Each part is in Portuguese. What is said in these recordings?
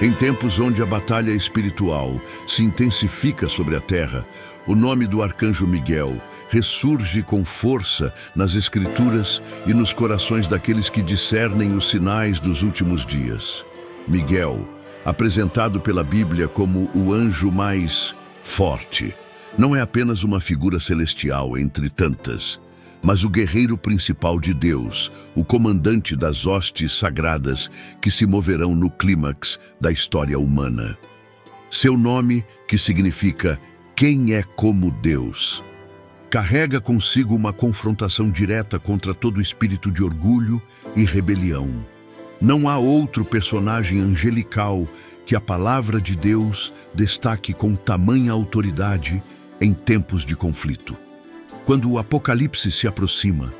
Em tempos onde a batalha espiritual se intensifica sobre a terra, o nome do arcanjo Miguel ressurge com força nas Escrituras e nos corações daqueles que discernem os sinais dos últimos dias. Miguel, apresentado pela Bíblia como o anjo mais forte, não é apenas uma figura celestial entre tantas, mas o guerreiro principal de Deus, o comandante das hostes sagradas que se moverão no clímax da história humana. Seu nome, que significa "Quem é como Deus?", carrega consigo uma confrontação direta contra todo espírito de orgulho e rebelião. Não há outro personagem angelical que a palavra de Deus destaque com tamanha autoridade em tempos de conflito. Quando o Apocalipse se aproxima,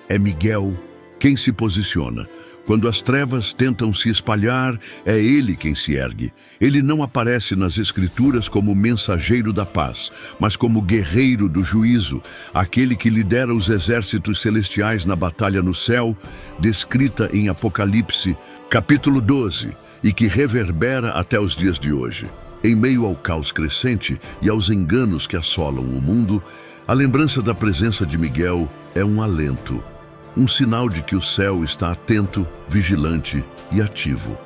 é Miguel quem se posiciona. Quando as trevas tentam se espalhar, é ele quem se ergue. Ele não aparece nas Escrituras como mensageiro da paz, mas como guerreiro do juízo, aquele que lidera os exércitos celestiais na batalha no céu, descrita em Apocalipse, capítulo 12, e que reverbera até os dias de hoje. Em meio ao caos crescente e aos enganos que assolam o mundo, a lembrança da presença de Miguel é um alento, um sinal de que o céu está atento, vigilante e ativo.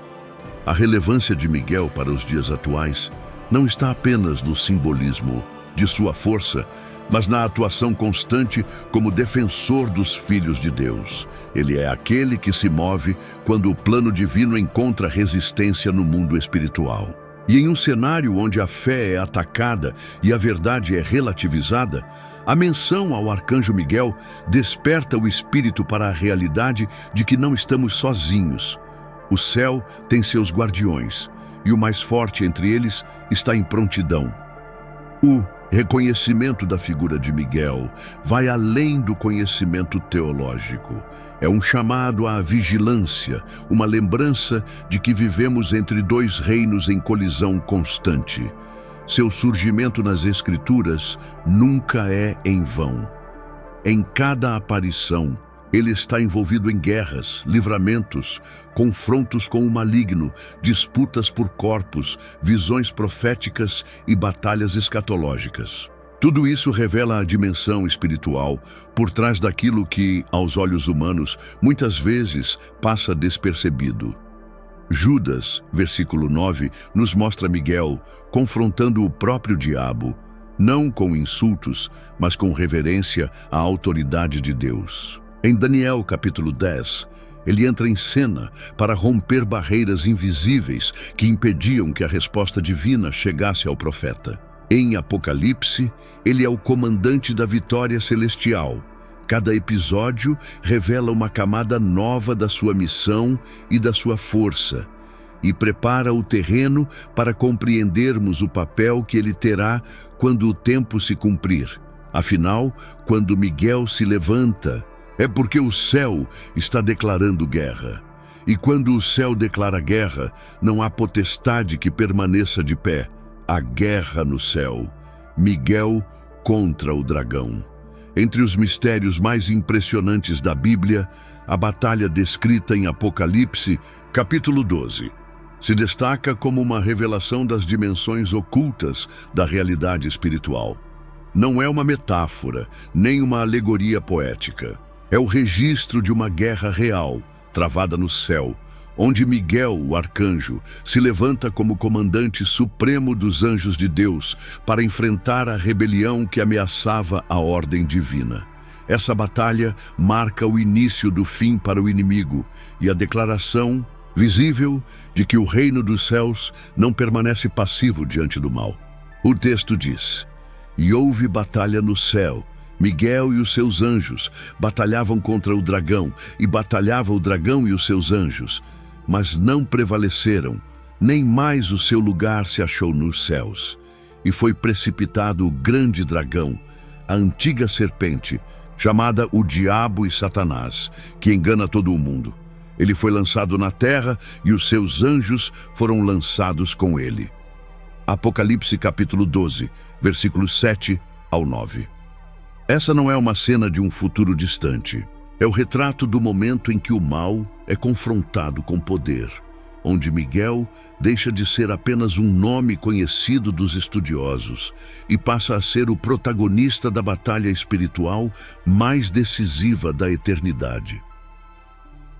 A relevância de Miguel para os dias atuais não está apenas no simbolismo de sua força, mas na atuação constante como defensor dos filhos de Deus. Ele é aquele que se move quando o plano divino encontra resistência no mundo espiritual. E em um cenário onde a fé é atacada e a verdade é relativizada, a menção ao arcanjo Miguel desperta o espírito para a realidade de que não estamos sozinhos. O céu tem seus guardiões, e o mais forte entre eles está em prontidão. O reconhecimento da figura de Miguel vai além do conhecimento teológico. É um chamado à vigilância, uma lembrança de que vivemos entre dois reinos em colisão constante. Seu surgimento nas Escrituras nunca é em vão. Em cada aparição, ele está envolvido em guerras, livramentos, confrontos com o maligno, disputas por corpos, visões proféticas e batalhas escatológicas. Tudo isso revela a dimensão espiritual por trás daquilo que, aos olhos humanos, muitas vezes passa despercebido. Judas, versículo 9, nos mostra Miguel confrontando o próprio diabo, não com insultos, mas com reverência à autoridade de Deus. Em Daniel, capítulo 10, ele entra em cena para romper barreiras invisíveis que impediam que a resposta divina chegasse ao profeta. Em Apocalipse, ele é o comandante da vitória celestial. Cada episódio revela uma camada nova da sua missão e da sua força, e prepara o terreno para compreendermos o papel que ele terá quando o tempo se cumprir. Afinal, quando Miguel se levanta, é porque o céu está declarando guerra. E quando o céu declara guerra, não há potestade que permaneça de pé. A guerra no céu. Miguel contra o dragão. Entre os mistérios mais impressionantes da Bíblia, a batalha descrita em Apocalipse, capítulo 12, se destaca como uma revelação das dimensões ocultas da realidade espiritual. Não é uma metáfora, nem uma alegoria poética. É o registro de uma guerra real, travada no céu, onde Miguel, o arcanjo, se levanta como comandante supremo dos anjos de Deus para enfrentar a rebelião que ameaçava a ordem divina. Essa batalha marca o início do fim para o inimigo e a declaração visível de que o reino dos céus não permanece passivo diante do mal. O texto diz: "E houve batalha no céu. Miguel e os seus anjos batalhavam contra o dragão, e batalhava o dragão e os seus anjos, mas não prevaleceram, nem mais o seu lugar se achou nos céus. E foi precipitado o grande dragão, a antiga serpente, chamada o Diabo e Satanás, que engana todo o mundo. Ele foi lançado na terra e os seus anjos foram lançados com ele." Apocalipse capítulo 12, versículos 7 ao 9. Essa não é uma cena de um futuro distante. É o retrato do momento em que o mal é confrontado com poder. onde Miguel deixa de ser apenas um nome conhecido dos estudiosos e passa a ser o protagonista da batalha espiritual mais decisiva da eternidade.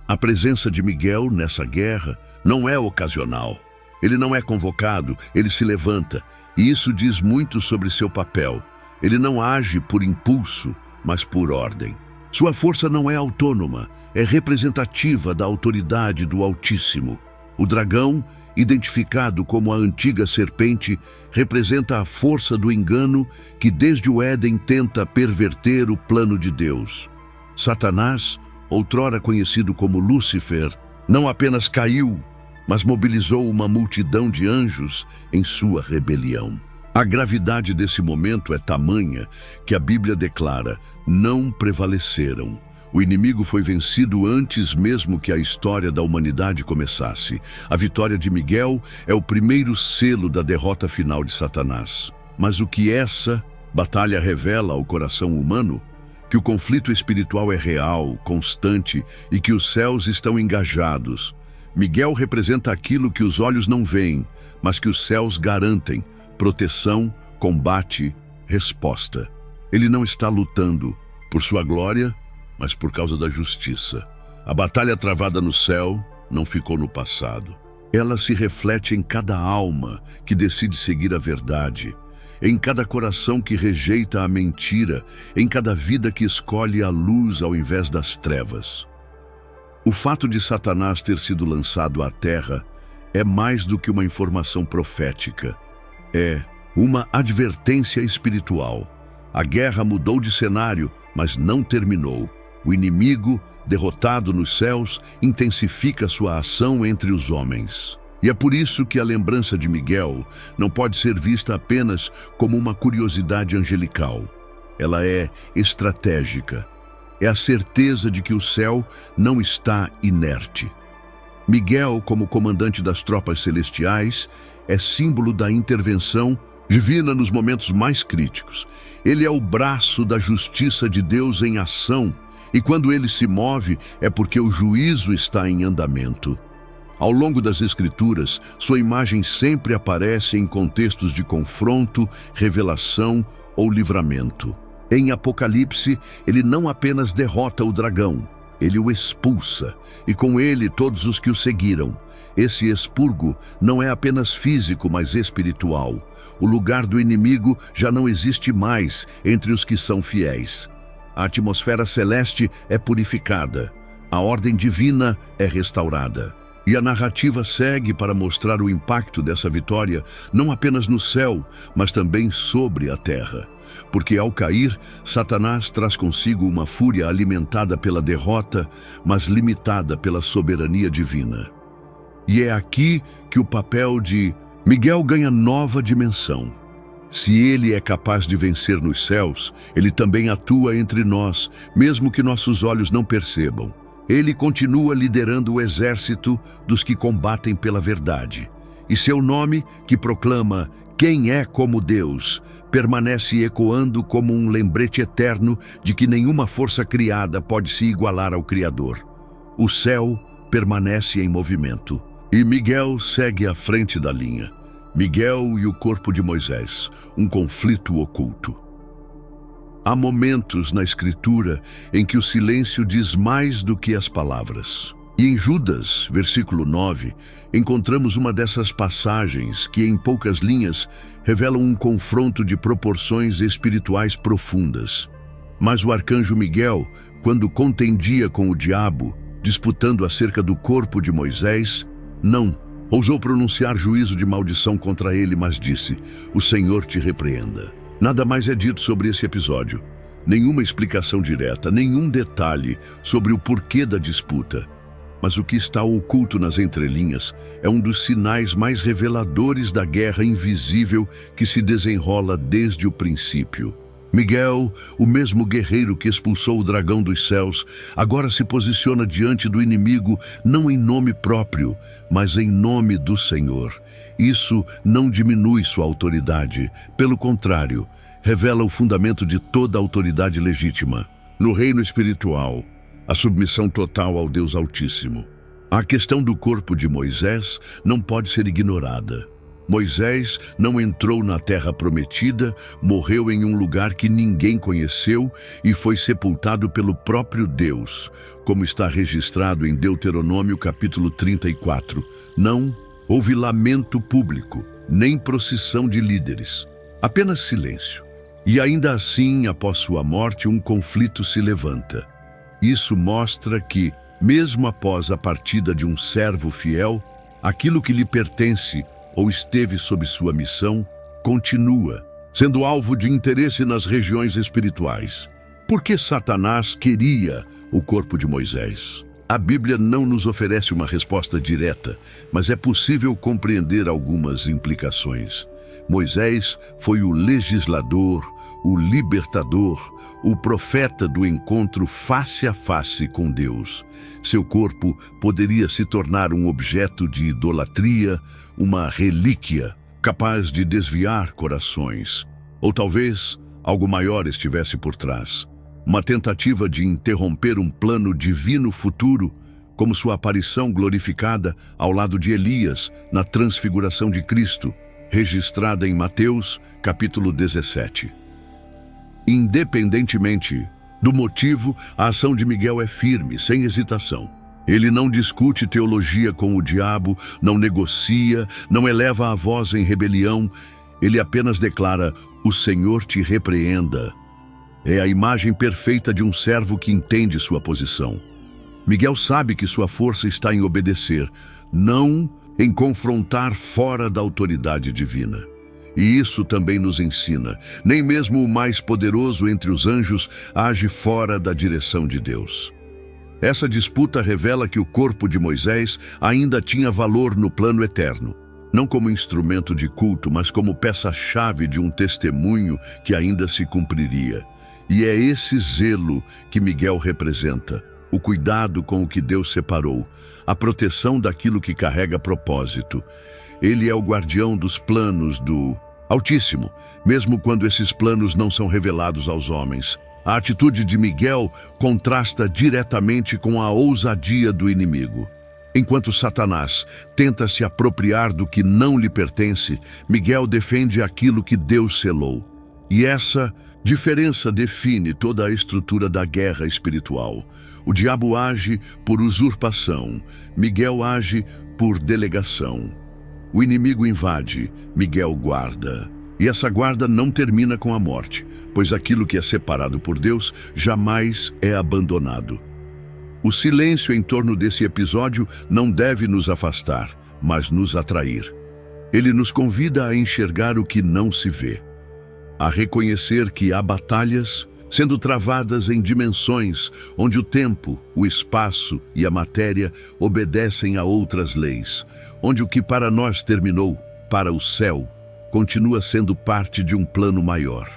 A presença de Miguel nessa guerra não é ocasional. Ele não é convocado, ele se levanta, e isso diz muito sobre seu papel. Ele não age por impulso, mas por ordem. Sua força não é autônoma, é representativa da autoridade do Altíssimo. O dragão, identificado como a antiga serpente, representa a força do engano que desde o Éden tenta perverter o plano de Deus. Satanás, outrora conhecido como Lúcifer, não apenas caiu, mas mobilizou uma multidão de anjos em sua rebelião. A gravidade desse momento é tamanha que a Bíblia declara: não prevaleceram. O inimigo foi vencido antes mesmo que a história da humanidade começasse. A vitória de Miguel é o primeiro selo da derrota final de Satanás. Mas o que essa batalha revela ao coração humano? Que o conflito espiritual é real, constante e que os céus estão engajados. Miguel representa aquilo que os olhos não veem, mas que os céus garantem: proteção, combate, resposta. Ele não está lutando por sua glória, mas por causa da justiça. A batalha travada no céu não ficou no passado. Ela se reflete em cada alma que decide seguir a verdade, em cada coração que rejeita a mentira, em cada vida que escolhe a luz ao invés das trevas. O fato de Satanás ter sido lançado à terra é mais do que uma informação profética. É uma advertência espiritual. A guerra mudou de cenário, mas não terminou. O inimigo, derrotado nos céus, intensifica sua ação entre os homens. E é por isso que a lembrança de Miguel não pode ser vista apenas como uma curiosidade angelical. Ela é estratégica. É a certeza de que o céu não está inerte. Miguel, como comandante das tropas celestiais, é símbolo da intervenção divina nos momentos mais críticos. Ele é o braço da justiça de Deus em ação, e quando ele se move é porque o juízo está em andamento. Ao longo das Escrituras, sua imagem sempre aparece em contextos de confronto, revelação ou livramento. Em Apocalipse, ele não apenas derrota o dragão, ele o expulsa, e com ele todos os que o seguiram. Esse expurgo não é apenas físico, mas espiritual. O lugar do inimigo já não existe mais entre os que são fiéis. A atmosfera celeste é purificada, a ordem divina é restaurada. E a narrativa segue para mostrar o impacto dessa vitória não apenas no céu, mas também sobre a terra. Porque ao cair, Satanás traz consigo uma fúria alimentada pela derrota, mas limitada pela soberania divina. E é aqui que o papel de Miguel ganha nova dimensão. Se ele é capaz de vencer nos céus, ele também atua entre nós, mesmo que nossos olhos não percebam. Ele continua liderando o exército dos que combatem pela verdade. E seu nome, que proclama quem é como Deus, permanece ecoando como um lembrete eterno de que nenhuma força criada pode se igualar ao Criador. O céu permanece em movimento. E Miguel segue à frente da linha. Miguel e o corpo de Moisés, um conflito oculto. Há momentos na Escritura em que o silêncio diz mais do que as palavras. E em Judas, versículo 9, encontramos uma dessas passagens que, em poucas linhas, revelam um confronto de proporções espirituais profundas. Mas o arcanjo Miguel, quando contendia com o diabo, disputando acerca do corpo de Moisés, não ousou pronunciar juízo de maldição contra ele, mas disse: "O Senhor te repreenda." Nada mais é dito sobre esse episódio. Nenhuma explicação direta, nenhum detalhe sobre o porquê da disputa. Mas o que está oculto nas entrelinhas é um dos sinais mais reveladores da guerra invisível que se desenrola desde o princípio. Miguel, o mesmo guerreiro que expulsou o dragão dos céus, agora se posiciona diante do inimigo não em nome próprio, mas em nome do Senhor. Isso não diminui sua autoridade, pelo contrário, revela o fundamento de toda autoridade legítima. No reino espiritual, a submissão total ao Deus Altíssimo. A questão do corpo de Moisés não pode ser ignorada. Moisés não entrou na terra prometida, morreu em um lugar que ninguém conheceu e foi sepultado pelo próprio Deus, como está registrado em Deuteronômio capítulo 34. Não houve lamento público, nem procissão de líderes, apenas silêncio. E ainda assim, após sua morte, um conflito se levanta. Isso mostra que, mesmo após a partida de um servo fiel, aquilo que lhe pertence ou esteve sob sua missão, continua, sendo alvo de interesse nas regiões espirituais. Por que Satanás queria o corpo de Moisés? A Bíblia não nos oferece uma resposta direta, mas é possível compreender algumas implicações. Moisés foi o legislador, o libertador, o profeta do encontro face a face com Deus. Seu corpo poderia se tornar um objeto de idolatria, uma relíquia capaz de desviar corações. Ou talvez algo maior estivesse por trás. Uma tentativa de interromper um plano divino futuro, como sua aparição glorificada ao lado de Elias na transfiguração de Cristo, registrada em Mateus, capítulo 17. Independentemente do motivo, a ação de Miguel é firme, sem hesitação. Ele não discute teologia com o diabo, não negocia, não eleva a voz em rebelião. Ele apenas declara: "O Senhor te repreenda." É a imagem perfeita de um servo que entende sua posição. Miguel sabe que sua força está em obedecer, não em confrontar fora da autoridade divina. E isso também nos ensina: nem mesmo o mais poderoso entre os anjos age fora da direção de Deus. Essa disputa revela que o corpo de Moisés ainda tinha valor no plano eterno, não como instrumento de culto, mas como peça-chave de um testemunho que ainda se cumpriria. E é esse zelo que Miguel representa: o cuidado com o que Deus separou, a proteção daquilo que carrega propósito. Ele é o guardião dos planos do Altíssimo, mesmo quando esses planos não são revelados aos homens. A atitude de Miguel contrasta diretamente com a ousadia do inimigo. Enquanto Satanás tenta se apropriar do que não lhe pertence, Miguel defende aquilo que Deus selou. E essa diferença define toda a estrutura da guerra espiritual. O diabo age por usurpação, Miguel age por delegação. O inimigo invade, Miguel guarda. E essa guarda não termina com a morte, pois aquilo que é separado por Deus jamais é abandonado. O silêncio em torno desse episódio não deve nos afastar, mas nos atrair. Ele nos convida a enxergar o que não se vê, a reconhecer que há batalhas sendo travadas em dimensões onde o tempo, o espaço e a matéria obedecem a outras leis, onde o que para nós terminou, para o céu, continua sendo parte de um plano maior.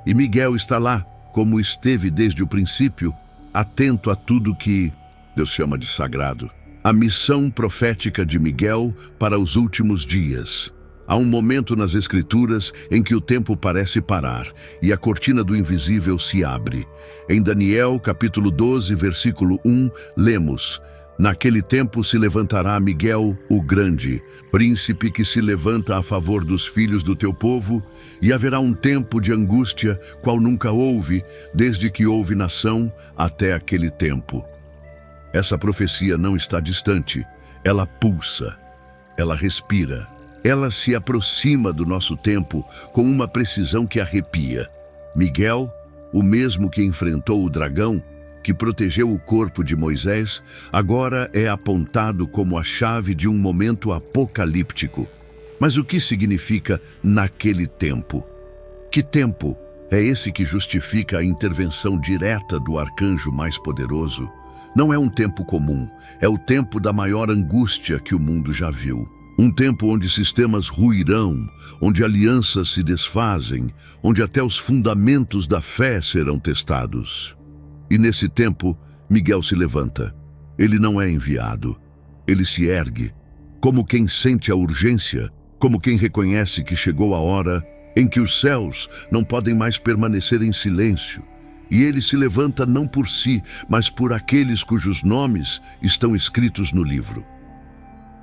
E Miguel está lá, como esteve desde o princípio, atento a tudo que Deus chama de sagrado. A missão profética de Miguel para os últimos dias. Há um momento nas Escrituras em que o tempo parece parar e a cortina do invisível se abre. Em Daniel, capítulo 12, versículo 1, lemos: "Naquele tempo se levantará Miguel, o grande, príncipe que se levanta a favor dos filhos do teu povo, e haverá um tempo de angústia, qual nunca houve, desde que houve nação até aquele tempo." Essa profecia não está distante, ela pulsa, ela respira. Ela se aproxima do nosso tempo com uma precisão que arrepia. Miguel, o mesmo que enfrentou o dragão, que protegeu o corpo de Moisés, agora é apontado como a chave de um momento apocalíptico. Mas o que significa naquele tempo? Que tempo é esse que justifica a intervenção direta do arcanjo mais poderoso? Não é um tempo comum, é o tempo da maior angústia que o mundo já viu. Um tempo onde sistemas ruirão, onde alianças se desfazem, onde até os fundamentos da fé serão testados. E nesse tempo, Miguel se levanta. Ele não é enviado. Ele se ergue, como quem sente a urgência, como quem reconhece que chegou a hora em que os céus não podem mais permanecer em silêncio. e ele se levanta não por si, mas por aqueles cujos nomes estão escritos no livro.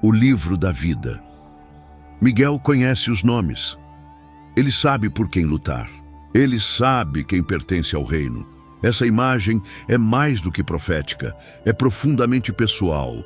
O livro da vida. Miguel conhece os nomes. Ele sabe por quem lutar. Ele sabe quem pertence ao reino. Essa imagem é mais do que profética, é profundamente pessoal.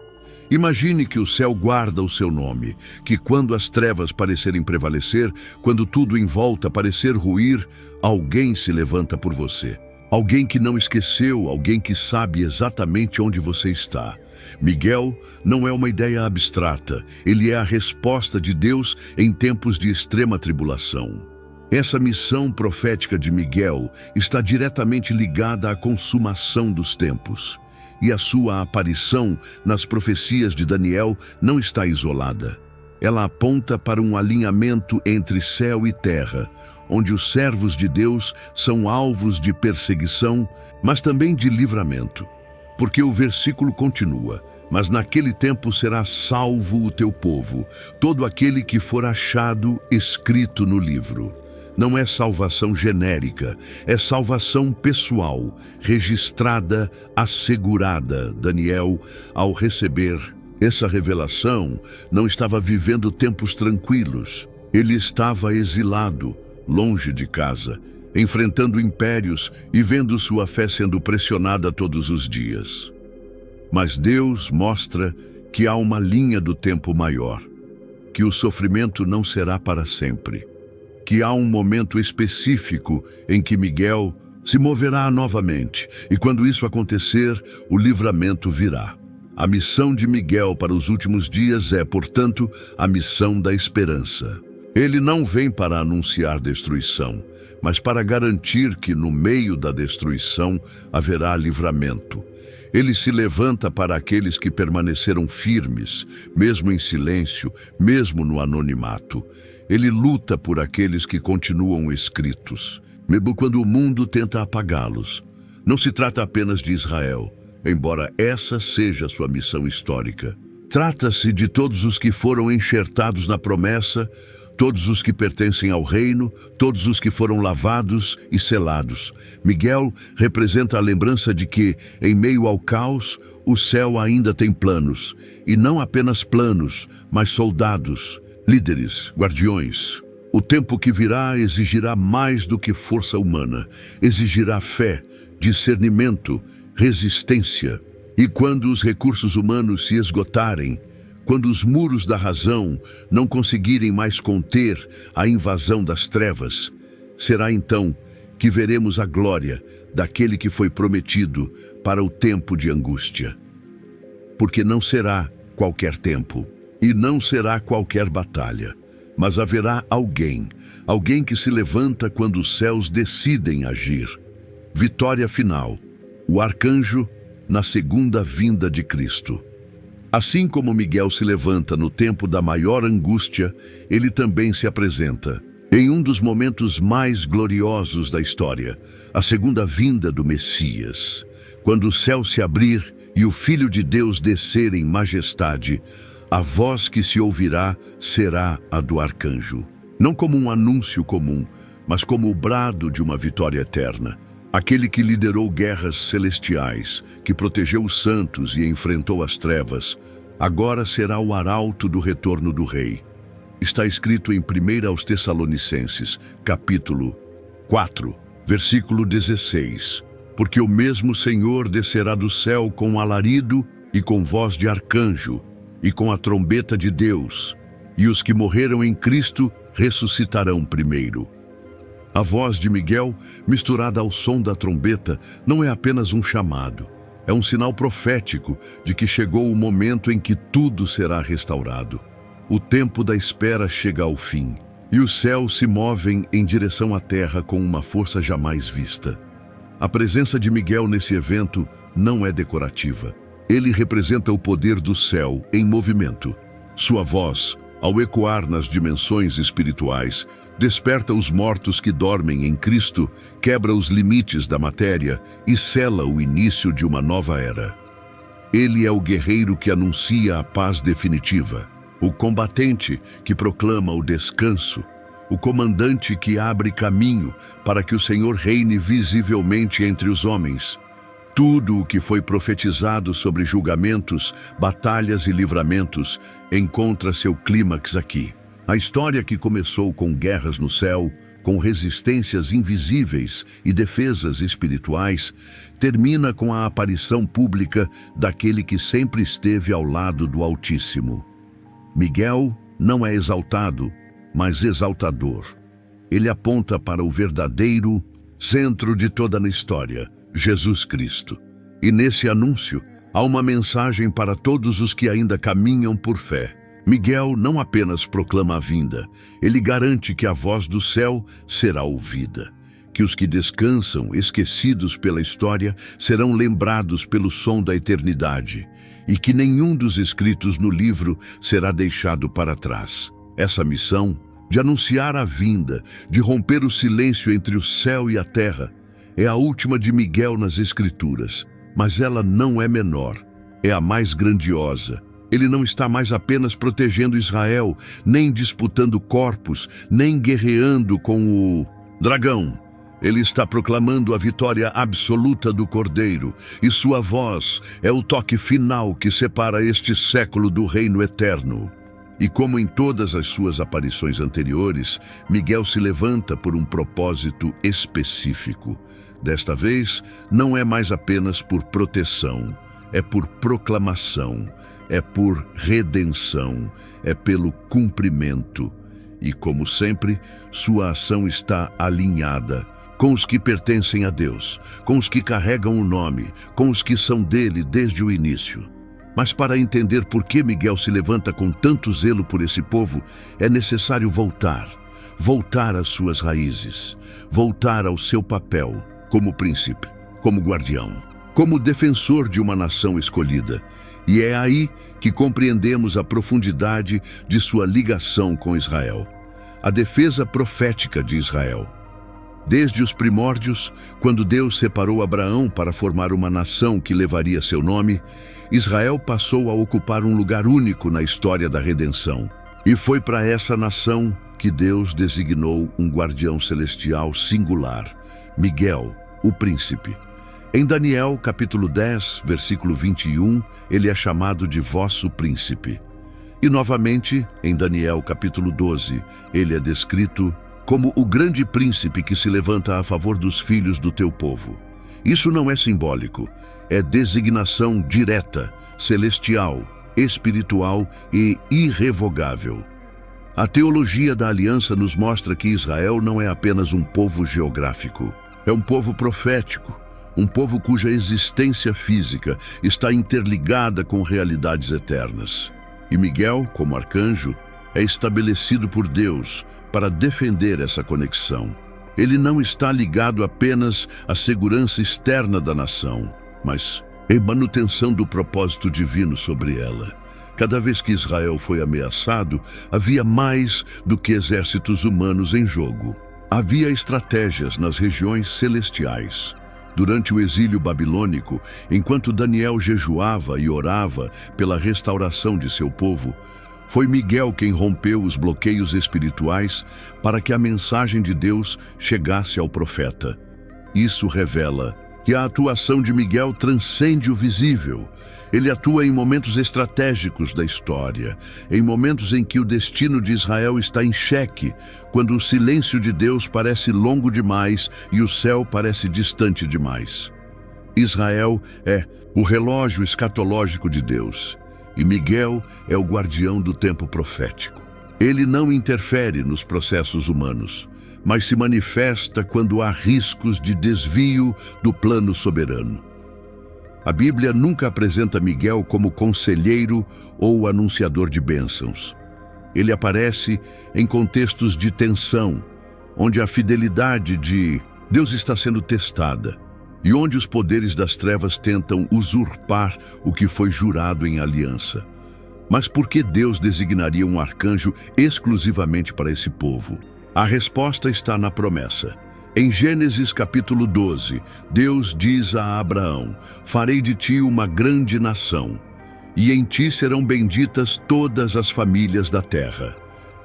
Imagine que o céu guarda o seu nome, que quando as trevas parecerem prevalecer, quando tudo em volta parecer ruir, alguém se levanta por você. Alguém que não esqueceu, alguém que sabe exatamente onde você está. Miguel não é uma ideia abstrata, ele é a resposta de Deus em tempos de extrema tribulação. Essa missão profética de Miguel está diretamente ligada à consumação dos tempos. E a sua aparição nas profecias de Daniel não está isolada. Ela aponta para um alinhamento entre céu e terra, onde os servos de Deus são alvos de perseguição, mas também de livramento. Porque o versículo continua: mas naquele tempo será salvo o teu povo, todo aquele que for achado escrito no livro. Não é salvação genérica, é salvação pessoal, registrada, assegurada. Daniel, ao receber essa revelação, não estava vivendo tempos tranquilos. Ele estava exilado, longe de casa, enfrentando impérios e vendo sua fé sendo pressionada todos os dias. Mas Deus mostra que há uma linha do tempo maior, que o sofrimento não será para sempre, que há um momento específico em que Miguel se moverá novamente, e quando isso acontecer, o livramento virá. A missão de Miguel para os últimos dias é, portanto, a missão da esperança. Ele não vem para anunciar destruição, mas para garantir que no meio da destruição haverá livramento. Ele se levanta para aqueles que permaneceram firmes, mesmo em silêncio, mesmo no anonimato. Ele luta por aqueles que continuam escritos, mesmo quando o mundo tenta apagá-los. Não se trata apenas de Israel, embora essa seja sua missão histórica. Trata-se de todos os que foram enxertados na promessa, todos os que pertencem ao reino, todos os que foram lavados e selados. Miguel representa a lembrança de que, em meio ao caos, o céu ainda tem planos, e não apenas planos, mas soldados, líderes, guardiões. O tempo que virá exigirá mais do que força humana, exigirá fé, discernimento, resistência. E quando os recursos humanos se esgotarem, quando os muros da razão não conseguirem mais conter a invasão das trevas, será então que veremos a glória daquele que foi prometido para o tempo de angústia. Porque não será qualquer tempo, e não será qualquer batalha, mas haverá alguém que se levanta quando os céus decidem agir. Vitória final, o arcanjo na segunda vinda de Cristo. Assim como Miguel se levanta no tempo da maior angústia, ele também se apresenta em um dos momentos mais gloriosos da história, a segunda vinda do Messias. Quando o céu se abrir e o Filho de Deus descer em majestade, a voz que se ouvirá será a do arcanjo. Não como um anúncio comum, mas como o brado de uma vitória eterna. Aquele que liderou guerras celestiais, que protegeu os santos e enfrentou as trevas, agora será o arauto do retorno do Rei. Está escrito em 1 aos Tessalonicenses, capítulo 4, versículo 16. Porque o mesmo Senhor descerá do céu com alarido e com voz de arcanjo, e com a trombeta de Deus, e os que morreram em Cristo ressuscitarão primeiro. A voz de Miguel, misturada ao som da trombeta, não é apenas um chamado. É um sinal profético de que chegou o momento em que tudo será restaurado. O tempo da espera chega ao fim, e os céus se movem em direção à terra com uma força jamais vista. A presença de Miguel nesse evento não é decorativa. Ele representa o poder do céu em movimento. Sua voz, ao ecoar nas dimensões espirituais, desperta os mortos que dormem em Cristo, quebra os limites da matéria e sela o início de uma nova era. Ele é o guerreiro que anuncia a paz definitiva, o combatente que proclama o descanso, o comandante que abre caminho para que o Senhor reine visivelmente entre os homens. Tudo o que foi profetizado sobre julgamentos, batalhas e livramentos encontra seu clímax aqui. A história que começou com guerras no céu, com resistências invisíveis e defesas espirituais, termina com a aparição pública daquele que sempre esteve ao lado do Altíssimo. Miguel não é exaltado, mas exaltador. Ele aponta para o verdadeiro centro de toda a história, Jesus Cristo. E nesse anúncio, há uma mensagem para todos os que ainda caminham por fé. Miguel não apenas proclama a vinda, ele garante que a voz do céu será ouvida, que os que descansam, esquecidos pela história, serão lembrados pelo som da eternidade, e que nenhum dos escritos no livro será deixado para trás. Essa missão, de anunciar a vinda, de romper o silêncio entre o céu e a terra, é a última de Miguel nas Escrituras, mas ela não é menor, é a mais grandiosa. Ele não está mais apenas protegendo Israel, nem disputando corpos, nem guerreando com o dragão. Ele está proclamando a vitória absoluta do Cordeiro, e sua voz é o toque final que separa este século do reino eterno. E como em todas as suas aparições anteriores, Miguel se levanta por um propósito específico. Desta vez, não é mais apenas por proteção, é por proclamação, é por redenção, é pelo cumprimento. E, como sempre, sua ação está alinhada com os que pertencem a Deus, com os que carregam o nome, com os que são dele desde o início. Mas para entender por que Miguel se levanta com tanto zelo por esse povo, é necessário voltar às suas raízes, voltar ao seu papel como príncipe, como guardião, como defensor de uma nação escolhida. E é aí que compreendemos a profundidade de sua ligação com Israel, a defesa profética de Israel. Desde os primórdios, quando Deus separou Abraão para formar uma nação que levaria seu nome, Israel passou a ocupar um lugar único na história da redenção. E foi para essa nação que Deus designou um guardião celestial singular, Miguel, o príncipe. Em Daniel, capítulo 10, versículo 21, ele é chamado de vosso príncipe. E novamente, em Daniel, capítulo 12, ele é descrito como o grande príncipe que se levanta a favor dos filhos do teu povo. Isso não é simbólico, é designação direta, celestial, espiritual e irrevogável. A teologia da aliança nos mostra que Israel não é apenas um povo geográfico, é um povo profético, um povo cuja existência física está interligada com realidades eternas. E Miguel, como arcanjo, é estabelecido por Deus para defender essa conexão. Ele não está ligado apenas à segurança externa da nação, mas em manutenção do propósito divino sobre ela. Cada vez que Israel foi ameaçado, havia mais do que exércitos humanos em jogo. Havia estratégias nas regiões celestiais. Durante o exílio babilônico, enquanto Daniel jejuava e orava pela restauração de seu povo, foi Miguel quem rompeu os bloqueios espirituais para que a mensagem de Deus chegasse ao profeta. Isso revela que a atuação de Miguel transcende o visível. Ele atua em momentos estratégicos da história, em momentos em que o destino de Israel está em xeque, quando o silêncio de Deus parece longo demais e o céu parece distante demais. Israel é o relógio escatológico de Deus, e Miguel é o guardião do tempo profético. Ele não interfere nos processos humanos, mas se manifesta quando há riscos de desvio do plano soberano. A Bíblia nunca apresenta Miguel como conselheiro ou anunciador de bênçãos. Ele aparece em contextos de tensão, onde a fidelidade de Deus está sendo testada e onde os poderes das trevas tentam usurpar o que foi jurado em aliança. Mas por que Deus designaria um arcanjo exclusivamente para esse povo? A resposta está na promessa. Em Gênesis capítulo 12, Deus diz a Abraão: farei de ti uma grande nação, e em ti serão benditas todas as famílias da terra.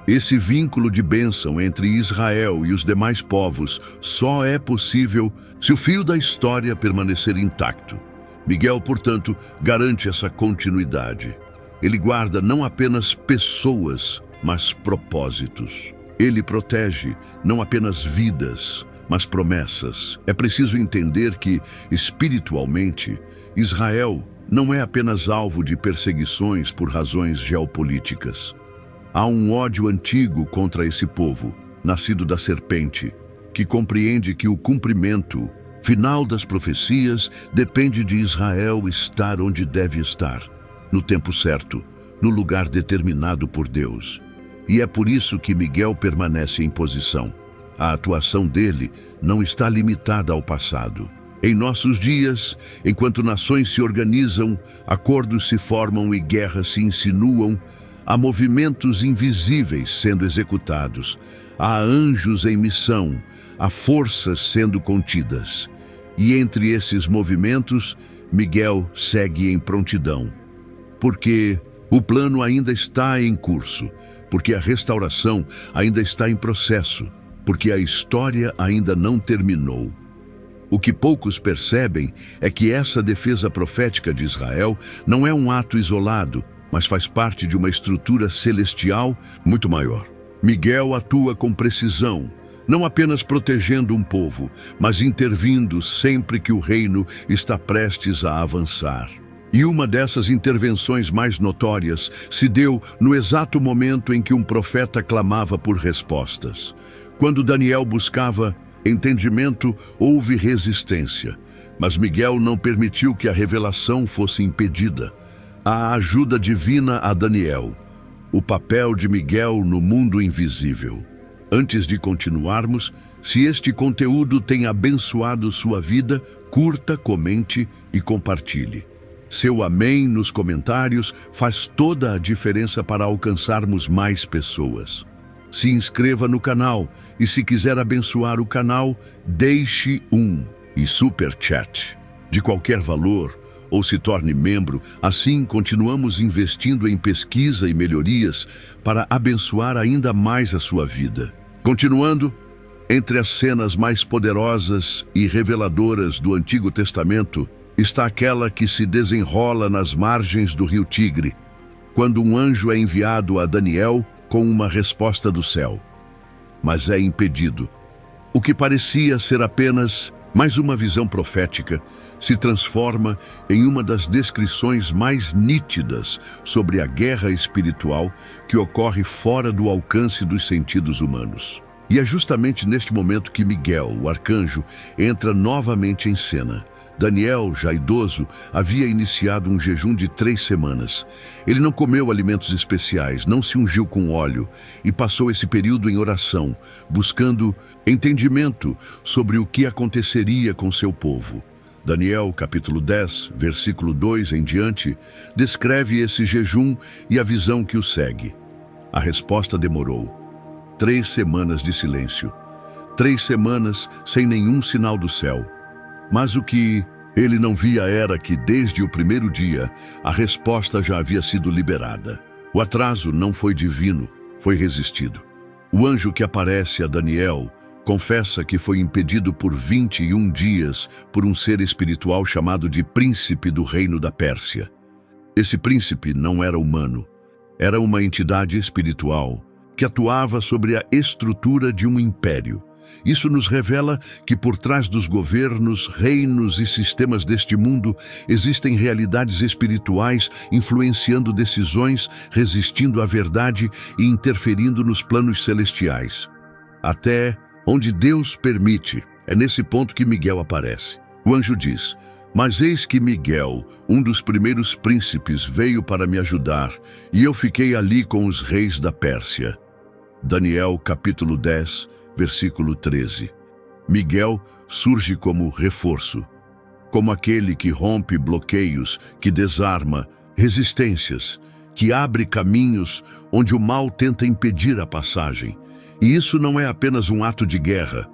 Esse vínculo de bênção entre Israel e os demais povos só é possível se o fio da história permanecer intacto. Miguel, portanto, garante essa continuidade. Ele guarda não apenas pessoas, mas propósitos. Ele protege não apenas vidas, mas promessas. É preciso entender que, espiritualmente, Israel não é apenas alvo de perseguições por razões geopolíticas. Há um ódio antigo contra esse povo, nascido da serpente, que compreende que o cumprimento final das profecias depende de Israel estar onde deve estar, no tempo certo, no lugar determinado por Deus. E é por isso que Miguel permanece em posição. A atuação dele não está limitada ao passado. Em nossos dias, enquanto nações se organizam, acordos se formam e guerras se insinuam, há movimentos invisíveis sendo executados, há anjos em missão, há forças sendo contidas. E entre esses movimentos, Miguel segue em prontidão. Porque o plano ainda está em curso, porque a restauração ainda está em processo, porque a história ainda não terminou. O que poucos percebem é que essa defesa profética de Israel não é um ato isolado, mas faz parte de uma estrutura celestial muito maior. Miguel atua com precisão, não apenas protegendo um povo, mas intervindo sempre que o reino está prestes a avançar. E uma dessas intervenções mais notórias se deu no exato momento em que um profeta clamava por respostas. Quando Daniel buscava entendimento, houve resistência, mas Miguel não permitiu que a revelação fosse impedida. A ajuda divina a Daniel, o papel de Miguel no mundo invisível. Antes de continuarmos, se este conteúdo tem abençoado sua vida, curta, comente e compartilhe. Seu amém nos comentários faz toda a diferença para alcançarmos mais pessoas. Se inscreva no canal e, se quiser abençoar o canal, deixe um super chat de qualquer valor ou se torne membro. Assim continuamos investindo em pesquisa e melhorias para abençoar ainda mais a sua vida. Continuando, entre as cenas mais poderosas e reveladoras do Antigo Testamento está aquela que se desenrola nas margens do rio Tigre, quando um anjo é enviado a Daniel com uma resposta do céu, mas é impedido. O que parecia ser apenas mais uma visão profética se transforma em uma das descrições mais nítidas sobre a guerra espiritual que ocorre fora do alcance dos sentidos humanos. E é justamente neste momento que Miguel, o arcanjo, entra novamente em cena. Daniel, já idoso, havia iniciado um jejum de 3 semanas. Ele não comeu alimentos especiais, não se ungiu com óleo e passou esse período em oração, buscando entendimento sobre o que aconteceria com seu povo. Daniel, capítulo 10, versículo 2 em diante, descreve esse jejum e a visão que o segue. A resposta demorou. 3 semanas de silêncio. 3 semanas sem nenhum sinal do céu. Mas o que ele não via era que, desde o primeiro dia, a resposta já havia sido liberada. O atraso não foi divino, foi resistido. O anjo que aparece a Daniel confessa que foi impedido por 21 dias por um ser espiritual chamado de Príncipe do Reino da Pérsia. Esse príncipe não era humano, era uma entidade espiritual que atuava sobre a estrutura de um império. Isso nos revela que por trás dos governos, reinos e sistemas deste mundo existem realidades espirituais influenciando decisões, resistindo à verdade e interferindo nos planos celestiais. Até onde Deus permite, é nesse ponto que Miguel aparece. O anjo diz: "Mas eis que Miguel, um dos primeiros príncipes, veio para me ajudar, e eu fiquei ali com os reis da Pérsia." Daniel, capítulo 10, versículo 13. Miguel surge como reforço, como aquele que rompe bloqueios, que desarma resistências, que abre caminhos onde o mal tenta impedir a passagem. E isso não é apenas um ato de guerra,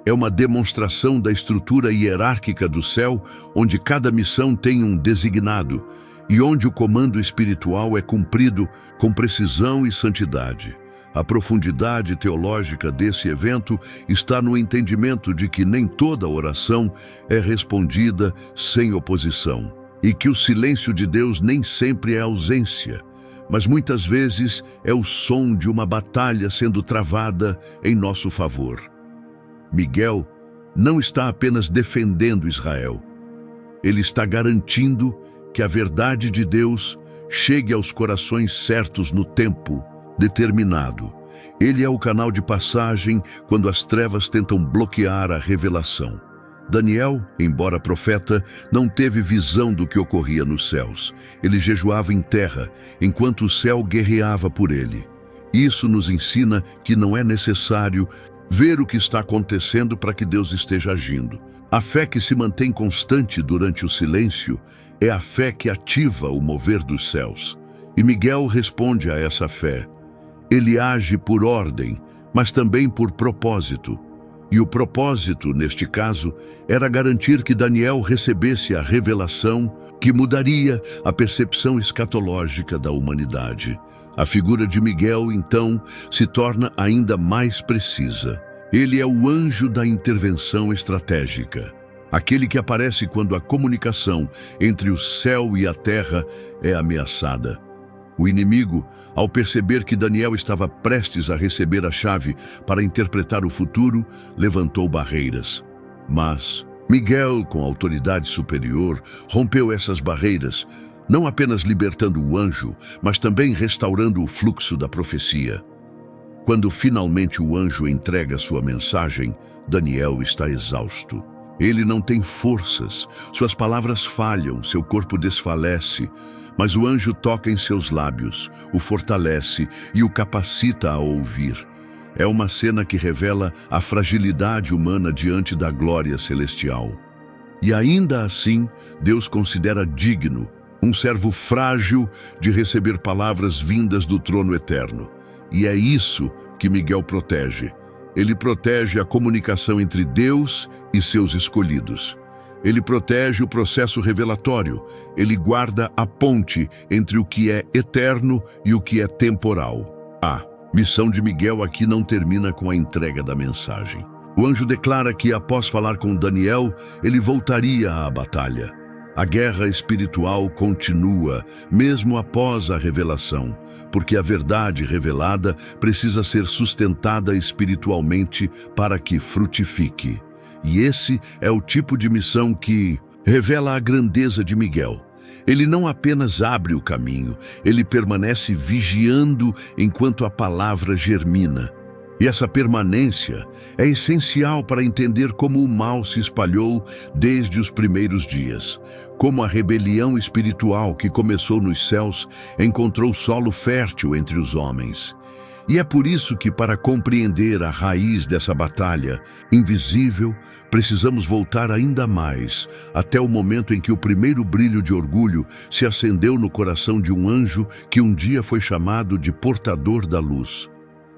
é uma demonstração da estrutura hierárquica do céu, onde cada missão tem um designado e onde o comando espiritual é cumprido com precisão e santidade. A profundidade teológica desse evento está no entendimento de que nem toda oração é respondida sem oposição, e que o silêncio de Deus nem sempre é ausência, mas muitas vezes é o som de uma batalha sendo travada em nosso favor. Miguel não está apenas defendendo Israel, ele está garantindo que a verdade de Deus chegue aos corações certos no tempo determinado. Ele é o canal de passagem quando as trevas tentam bloquear a revelação. Daniel, embora profeta, não teve visão do que ocorria nos céus. Ele jejuava em terra, enquanto o céu guerreava por ele. Isso nos ensina que não é necessário ver o que está acontecendo para que Deus esteja agindo. A fé que se mantém constante durante o silêncio é a fé que ativa o mover dos céus. E Miguel responde a essa fé. Ele age por ordem, mas também por propósito. E o propósito, neste caso, era garantir que Daniel recebesse a revelação que mudaria a percepção escatológica da humanidade. A figura de Miguel, então, se torna ainda mais precisa. Ele é o anjo da intervenção estratégica, aquele que aparece quando a comunicação entre o céu e a terra é ameaçada. O inimigo, ao perceber que Daniel estava prestes a receber a chave para interpretar o futuro, levantou barreiras. Mas Miguel, com autoridade superior, rompeu essas barreiras, não apenas libertando o anjo, mas também restaurando o fluxo da profecia. Quando finalmente o anjo entrega sua mensagem, Daniel está exausto. Ele não tem forças, suas palavras falham, seu corpo desfalece, mas o anjo toca em seus lábios, o fortalece e o capacita a ouvir. É uma cena que revela a fragilidade humana diante da glória celestial. E ainda assim, Deus considera digno um servo frágil de receber palavras vindas do trono eterno. E é isso que Miguel protege. Ele protege a comunicação entre Deus e seus escolhidos. Ele protege o processo revelatório. Ele guarda a ponte entre o que é eterno e o que é temporal. A missão de Miguel aqui não termina com a entrega da mensagem. O anjo declara que, após falar com Daniel, ele voltaria à batalha. A guerra espiritual continua, mesmo após a revelação, porque a verdade revelada precisa ser sustentada espiritualmente para que frutifique. E esse é o tipo de missão que revela a grandeza de Miguel. Ele não apenas abre o caminho, ele permanece vigiando enquanto a palavra germina. E essa permanência é essencial para entender como o mal se espalhou desde os primeiros dias, como a rebelião espiritual que começou nos céus encontrou solo fértil entre os homens. E é por isso que, para compreender a raiz dessa batalha invisível, precisamos voltar ainda mais até o momento em que o primeiro brilho de orgulho se acendeu no coração de um anjo que um dia foi chamado de portador da luz.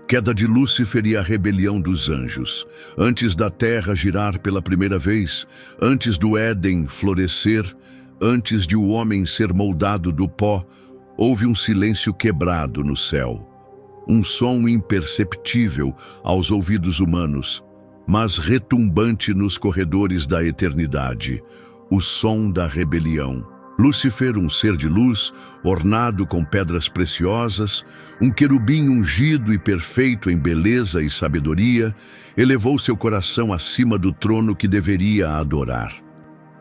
Queda de Lúcifer e a rebelião dos anjos. Antes da terra girar pela primeira vez, antes do Éden florescer, antes de o homem ser moldado do pó, houve um silêncio quebrado no céu. Um som imperceptível aos ouvidos humanos, mas retumbante nos corredores da eternidade, o som da rebelião. Lúcifer, um ser de luz, ornado com pedras preciosas, um querubim ungido e perfeito em beleza e sabedoria, elevou seu coração acima do trono que deveria adorar.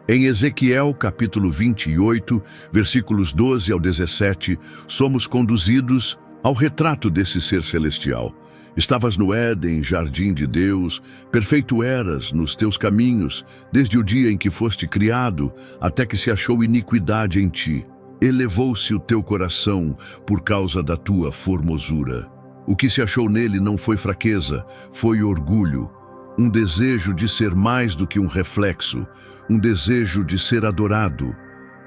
Em Ezequiel, capítulo 28, versículos 12 ao 17, somos conduzidos ao retrato desse ser celestial. Estavas no Éden, jardim de Deus, perfeito eras nos teus caminhos, desde o dia em que foste criado, até que se achou iniquidade em ti. Elevou-se o teu coração por causa da tua formosura. O que se achou nele não foi fraqueza, foi orgulho, um desejo de ser mais do que um reflexo, um desejo de ser adorado.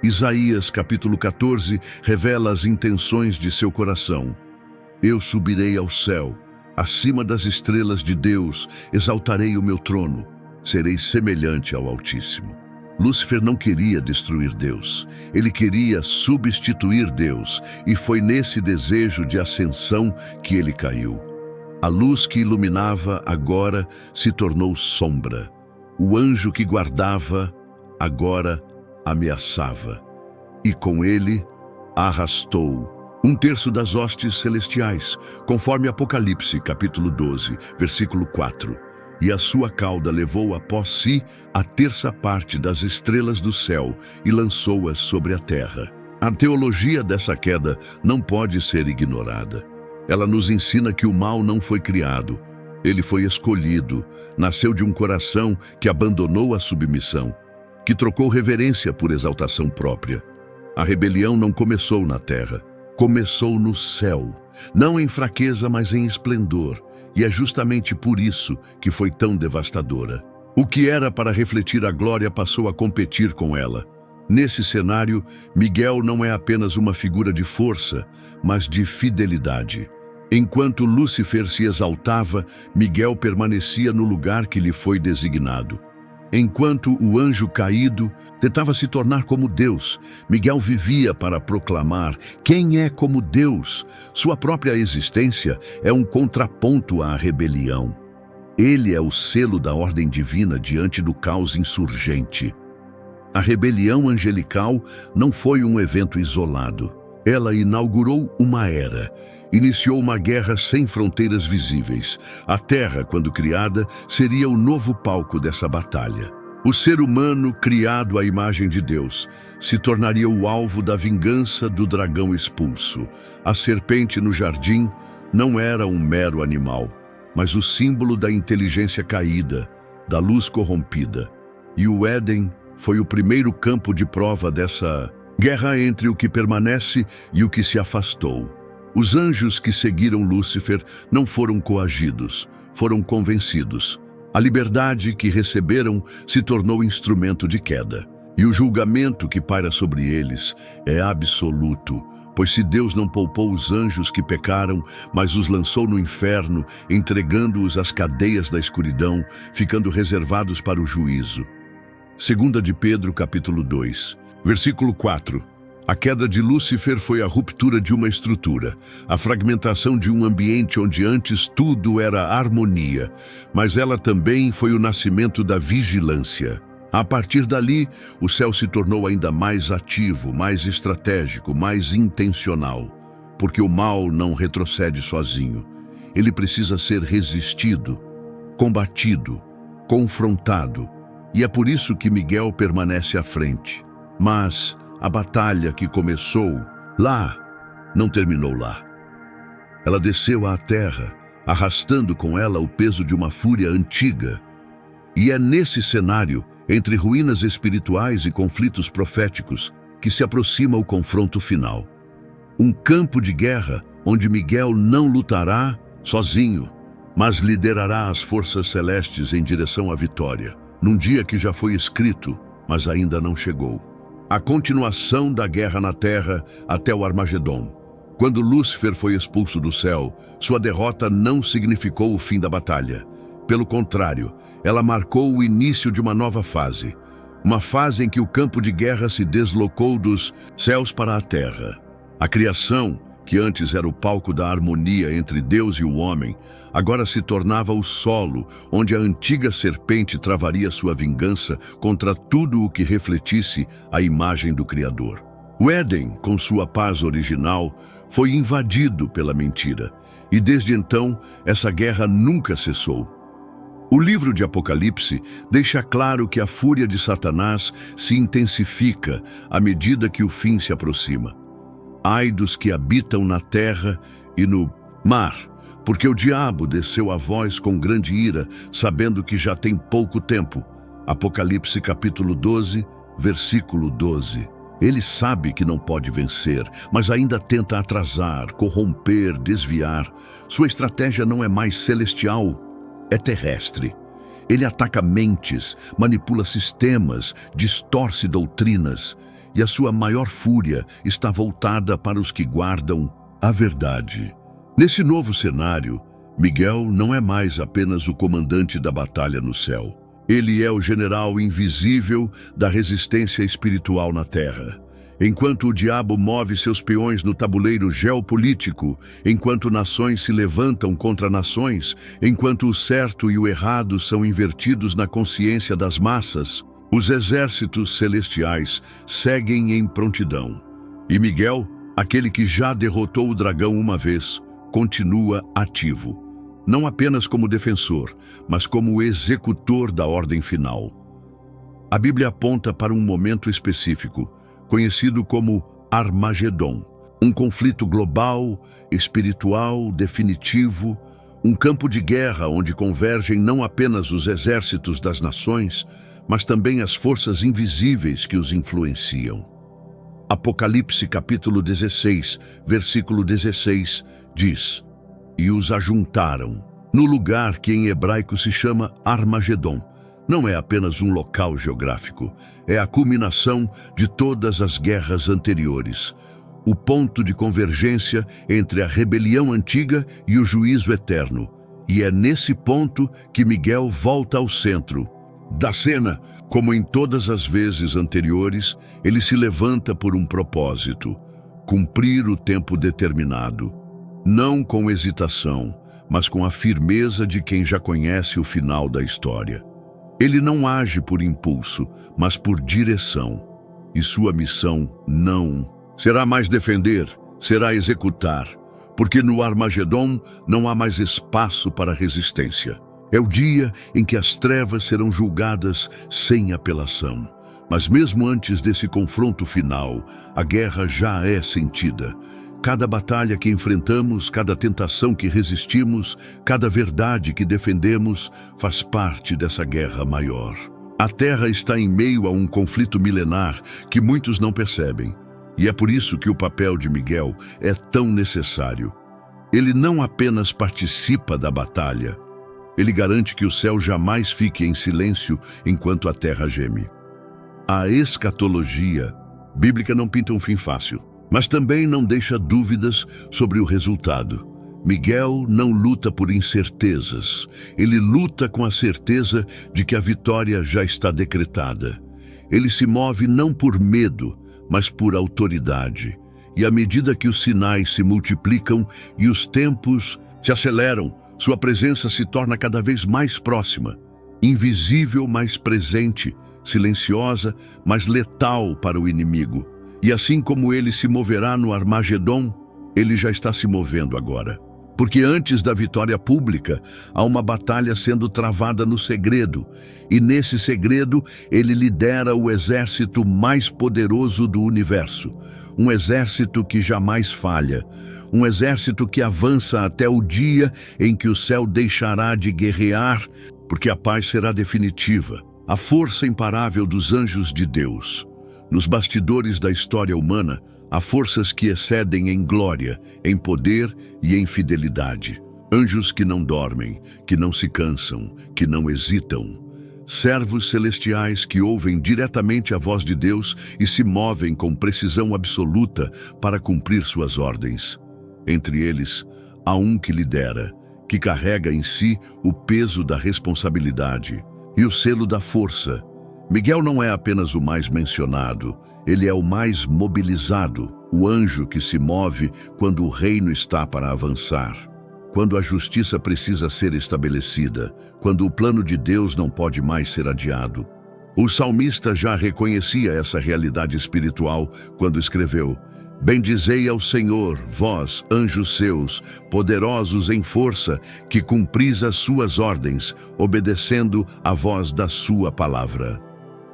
Isaías, capítulo 14, revela as intenções de seu coração. Eu subirei ao céu, acima das estrelas de Deus, exaltarei o meu trono, serei semelhante ao Altíssimo. Lúcifer não queria destruir Deus, ele queria substituir Deus, e foi nesse desejo de ascensão que ele caiu. A luz que iluminava agora se tornou sombra. O anjo que guardava agora ameaçava. E com ele arrastou um terço das hostes celestiais, conforme Apocalipse, capítulo 12, versículo 4. E a sua cauda levou após si a terça parte das estrelas do céu e lançou-as sobre a terra. A teologia dessa queda não pode ser ignorada. Ela nos ensina que o mal não foi criado. Ele foi escolhido, nasceu de um coração que abandonou a submissão, que trocou reverência por exaltação própria. A rebelião não começou na terra, começou no céu, não em fraqueza, mas em esplendor, e é justamente por isso que foi tão devastadora. O que era para refletir a glória passou a competir com ela. Nesse cenário, Miguel não é apenas uma figura de força, mas de fidelidade. Enquanto Lúcifer se exaltava, Miguel permanecia no lugar que lhe foi designado. Enquanto o anjo caído tentava se tornar como Deus, Miguel vivia para proclamar quem é como Deus. Sua própria existência é um contraponto à rebelião. Ele é o selo da ordem divina diante do caos insurgente. A rebelião angelical não foi um evento isolado. Ela inaugurou uma era, iniciou uma guerra sem fronteiras visíveis. A Terra, quando criada, seria o novo palco dessa batalha. O ser humano, criado à imagem de Deus, se tornaria o alvo da vingança do dragão expulso. A serpente no jardim não era um mero animal, mas o símbolo da inteligência caída, da luz corrompida. E o Éden foi o primeiro campo de prova dessa guerra entre o que permanece e o que se afastou. Os anjos que seguiram Lúcifer não foram coagidos, foram convencidos. A liberdade que receberam se tornou instrumento de queda. E o julgamento que paira sobre eles é absoluto, pois se Deus não poupou os anjos que pecaram, mas os lançou no inferno, entregando-os às cadeias da escuridão, ficando reservados para o juízo. 2 de Pedro, capítulo 2, versículo 4. A queda de Lúcifer foi a ruptura de uma estrutura, a fragmentação de um ambiente onde antes tudo era harmonia, mas ela também foi o nascimento da vigilância. A partir dali, o céu se tornou ainda mais ativo, mais estratégico, mais intencional, porque o mal não retrocede sozinho. Ele precisa ser resistido, combatido, confrontado, e é por isso que Miguel permanece à frente. Mas a batalha que começou lá, não terminou lá. Ela desceu à terra, arrastando com ela o peso de uma fúria antiga. E é nesse cenário, entre ruínas espirituais e conflitos proféticos, que se aproxima o confronto final. Um campo de guerra onde Miguel não lutará sozinho, mas liderará as forças celestes em direção à vitória, num dia que já foi escrito, mas ainda não chegou. A continuação da guerra na terra até o Armagedon. Quando Lúcifer foi expulso do céu, sua derrota não significou o fim da batalha. Pelo contrário, ela marcou o início de uma nova fase. Uma fase em que o campo de guerra se deslocou dos céus para a terra. A criação, que antes era o palco da harmonia entre Deus e o homem, agora se tornava o solo onde a antiga serpente travaria sua vingança contra tudo o que refletisse a imagem do Criador. O Éden, com sua paz original, foi invadido pela mentira, e desde então essa guerra nunca cessou. O livro de Apocalipse deixa claro que a fúria de Satanás se intensifica à medida que o fim se aproxima. Ai dos que habitam na terra e no mar, porque o diabo desceu a vós com grande ira, sabendo que já tem pouco tempo. Apocalipse capítulo 12, versículo 12. Ele sabe que não pode vencer, mas ainda tenta atrasar, corromper, desviar. Sua estratégia não é mais celestial, é terrestre. Ele ataca mentes, manipula sistemas, distorce doutrinas, e a sua maior fúria está voltada para os que guardam a verdade. Nesse novo cenário, Miguel não é mais apenas o comandante da batalha no céu. Ele é o general invisível da resistência espiritual na terra. Enquanto o diabo move seus peões no tabuleiro geopolítico, enquanto nações se levantam contra nações, enquanto o certo e o errado são invertidos na consciência das massas, os exércitos celestiais seguem em prontidão. E Miguel, aquele que já derrotou o dragão uma vez, continua ativo, não apenas como defensor, mas como executor da ordem final. A Bíblia aponta para um momento específico, conhecido como Armagedon, um conflito global, espiritual, definitivo, um campo de guerra onde convergem não apenas os exércitos das nações, mas também as forças invisíveis que os influenciam. Apocalipse capítulo 16, versículo 16, diz: "E os ajuntaram", no lugar que em hebraico se chama Armagedon. Não é apenas um local geográfico, é a culminação de todas as guerras anteriores, o ponto de convergência entre a rebelião antiga e o juízo eterno. E é nesse ponto que Miguel volta ao centro da cena. Como em todas as vezes anteriores, ele se levanta por um propósito: cumprir o tempo determinado. Não com hesitação, mas com a firmeza de quem já conhece o final da história. Ele não age por impulso, mas por direção. E sua missão não será mais defender, será executar. Porque no Armagedon não há mais espaço para resistência. É o dia em que as trevas serão julgadas sem apelação. Mas mesmo antes desse confronto final, a guerra já é sentida. Cada batalha que enfrentamos, cada tentação que resistimos, cada verdade que defendemos, faz parte dessa guerra maior. A Terra está em meio a um conflito milenar que muitos não percebem. E é por isso que o papel de Miguel é tão necessário. Ele não apenas participa da batalha, ele garante que o céu jamais fique em silêncio enquanto a terra geme. A escatologia bíblica não pinta um fim fácil, mas também não deixa dúvidas sobre o resultado. Miguel não luta por incertezas, ele luta com a certeza de que a vitória já está decretada. Ele se move não por medo, mas por autoridade. E à medida que os sinais se multiplicam e os tempos se aceleram, sua presença se torna cada vez mais próxima, invisível, mas presente, silenciosa, mas letal para o inimigo. E assim como ele se moverá no Armagedon, ele já está se movendo agora. Porque antes da vitória pública, há uma batalha sendo travada no segredo, e nesse segredo ele lidera o exército mais poderoso do universo, um exército que jamais falha, um exército que avança até o dia em que o céu deixará de guerrear, porque a paz será definitiva, a força imparável dos anjos de Deus. Nos bastidores da história humana, há forças que excedem em glória, em poder e em fidelidade. Anjos que não dormem, que não se cansam, que não hesitam. Servos celestiais que ouvem diretamente a voz de Deus e se movem com precisão absoluta para cumprir suas ordens. Entre eles, há um que lidera, que carrega em si o peso da responsabilidade e o selo da força. Miguel não é apenas o mais mencionado, ele é o mais mobilizado, o anjo que se move quando o reino está para avançar, quando a justiça precisa ser estabelecida, quando o plano de Deus não pode mais ser adiado. O salmista já reconhecia essa realidade espiritual quando escreveu: "Bendizei ao Senhor, vós, anjos seus, poderosos em força, que cumpris as suas ordens, obedecendo à voz da sua palavra."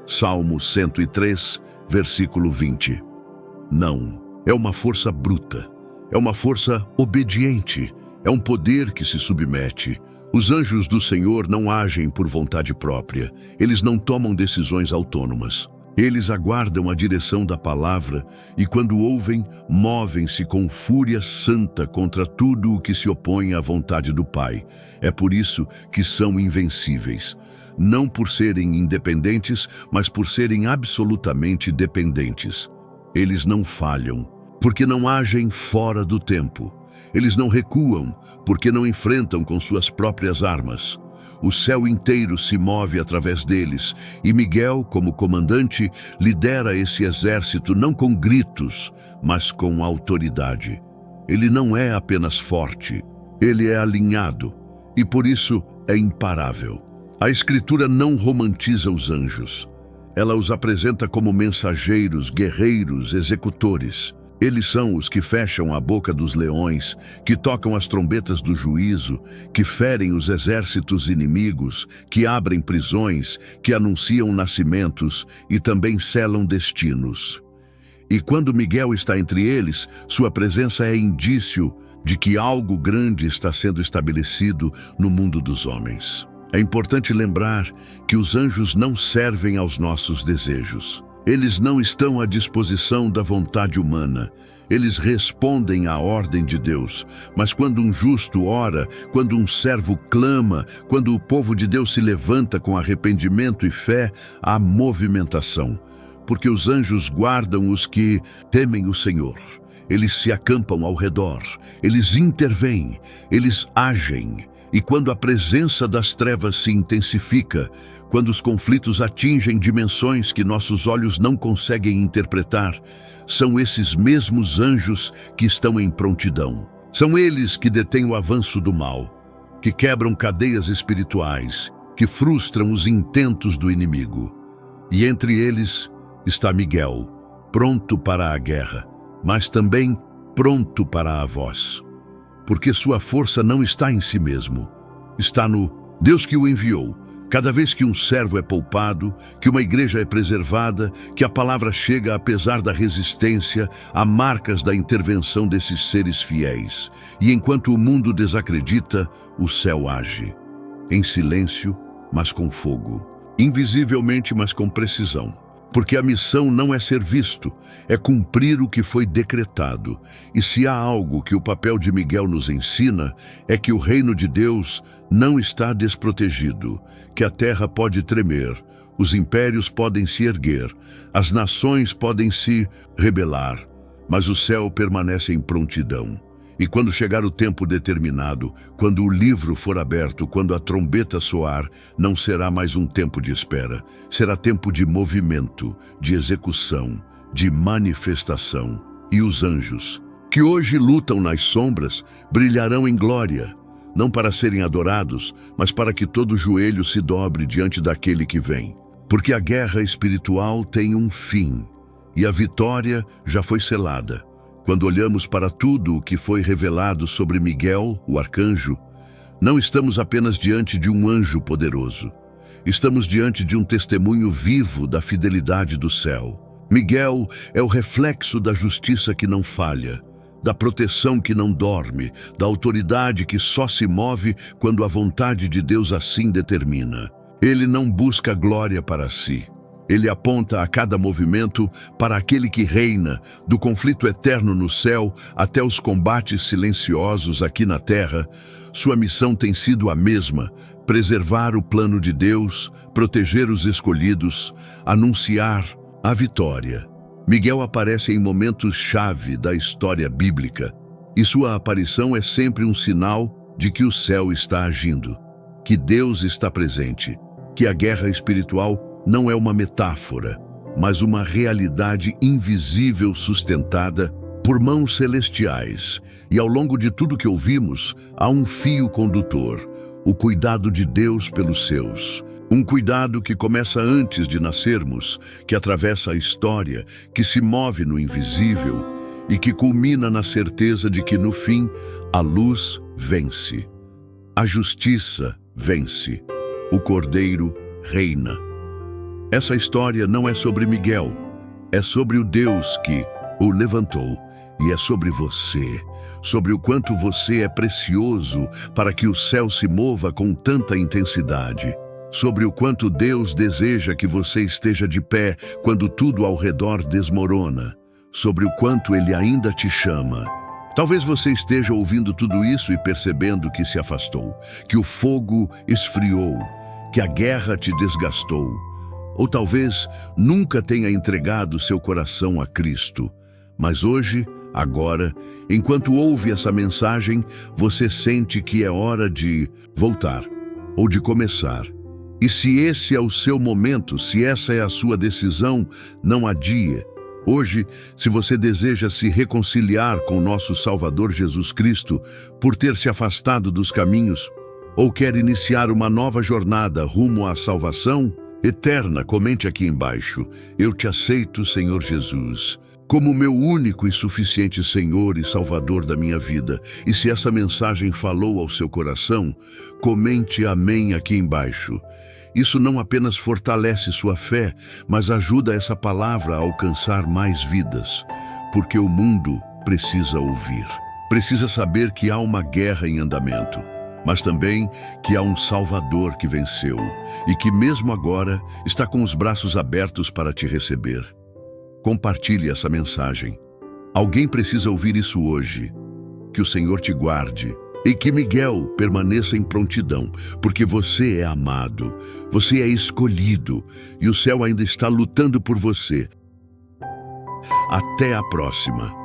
Salmo 103, versículo 20. Não, é uma força bruta, é uma força obediente, é um poder que se submete. Os anjos do Senhor não agem por vontade própria, eles não tomam decisões autônomas. Eles aguardam a direção da palavra e, quando ouvem, movem-se com fúria santa contra tudo o que se opõe à vontade do Pai. É por isso que são invencíveis. Não por serem independentes, mas por serem absolutamente dependentes. Eles não falham, porque não agem fora do tempo. Eles não recuam, porque não enfrentam com suas próprias armas. O céu inteiro se move através deles, e Miguel, como comandante, lidera esse exército não com gritos, mas com autoridade. Ele não é apenas forte, ele é alinhado, e por isso é imparável. A Escritura não romantiza os anjos. Ela os apresenta como mensageiros, guerreiros, executores. Eles são os que fecham a boca dos leões, que tocam as trombetas do juízo, que ferem os exércitos inimigos, que abrem prisões, que anunciam nascimentos e também selam destinos. E quando Miguel está entre eles, sua presença é indício de que algo grande está sendo estabelecido no mundo dos homens. É importante lembrar que os anjos não servem aos nossos desejos. Eles não estão à disposição da vontade humana. Eles respondem à ordem de Deus. Mas quando um justo ora, quando um servo clama, quando o povo de Deus se levanta com arrependimento e fé, há movimentação. Porque os anjos guardam os que temem o Senhor. Eles se acampam ao redor, eles intervêm, eles agem. E quando a presença das trevas se intensifica, quando os conflitos atingem dimensões que nossos olhos não conseguem interpretar, são esses mesmos anjos que estão em prontidão. São eles que detêm o avanço do mal, que quebram cadeias espirituais, que frustram os intentos do inimigo. E entre eles está Miguel, pronto para a guerra, mas também pronto para a voz. Porque sua força não está em si mesmo, está no Deus que o enviou. Cada vez que um servo é poupado, que uma igreja é preservada, que a palavra chega apesar da resistência, há marcas da intervenção desses seres fiéis. E enquanto o mundo desacredita, o céu age. Em silêncio, mas com fogo. Invisivelmente, mas com precisão. Porque a missão não é ser visto, é cumprir o que foi decretado. E se há algo que o papel de Miguel nos ensina, é que o reino de Deus não está desprotegido, que a terra pode tremer, os impérios podem se erguer, as nações podem se rebelar, mas o céu permanece em prontidão. E quando chegar o tempo determinado, quando o livro for aberto, quando a trombeta soar, não será mais um tempo de espera. Será tempo de movimento, de execução, de manifestação. E os anjos, que hoje lutam nas sombras, brilharão em glória, não para serem adorados, mas para que todo joelho se dobre diante daquele que vem. Porque a guerra espiritual tem um fim, e a vitória já foi selada. Quando olhamos para tudo o que foi revelado sobre Miguel, o arcanjo, não estamos apenas diante de um anjo poderoso. Estamos diante de um testemunho vivo da fidelidade do céu. Miguel é o reflexo da justiça que não falha, da proteção que não dorme, da autoridade que só se move quando a vontade de Deus assim determina. Ele não busca glória para si. Ele aponta a cada movimento para aquele que reina, do conflito eterno no céu até os combates silenciosos aqui na terra. Sua missão tem sido a mesma: preservar o plano de Deus, proteger os escolhidos, anunciar a vitória. Miguel aparece em momentos-chave da história bíblica, e sua aparição é sempre um sinal de que o céu está agindo, que Deus está presente, que a guerra espiritual não é uma metáfora, mas uma realidade invisível sustentada por mãos celestiais. E ao longo de tudo que ouvimos, há um fio condutor, o cuidado de Deus pelos seus. Um cuidado que começa antes de nascermos, que atravessa a história, que se move no invisível e que culmina na certeza de que, no fim, a luz vence. A justiça vence. O Cordeiro reina. Essa história não é sobre Miguel, é sobre o Deus que o levantou, e é sobre você, sobre o quanto você é precioso para que o céu se mova com tanta intensidade, sobre o quanto Deus deseja que você esteja de pé quando tudo ao redor desmorona, sobre o quanto Ele ainda te chama. Talvez você esteja ouvindo tudo isso e percebendo que se afastou, que o fogo esfriou, que a guerra te desgastou. Ou talvez nunca tenha entregado seu coração a Cristo. Mas hoje, agora, enquanto ouve essa mensagem, você sente que é hora de voltar. ou de começar. E se esse é o seu momento, se essa é a sua decisão, não adie. Hoje, se você deseja se reconciliar com nosso Salvador Jesus Cristo por ter se afastado dos caminhos, ou quer iniciar uma nova jornada rumo à salvação eterna, comente aqui embaixo: eu te aceito, Senhor Jesus, como meu único e suficiente Senhor e Salvador da minha vida. E se essa mensagem falou ao seu coração, comente amém aqui embaixo. Isso não apenas fortalece sua fé, mas ajuda essa palavra a alcançar mais vidas, porque o mundo precisa ouvir. Precisa saber que há uma guerra em andamento, mas também que há um Salvador que venceu e que mesmo agora está com os braços abertos para te receber. Compartilhe essa mensagem. Alguém precisa ouvir isso hoje. Que o Senhor te guarde e que Miguel permaneça em prontidão, porque você é amado, você é escolhido e o céu ainda está lutando por você. Até a próxima.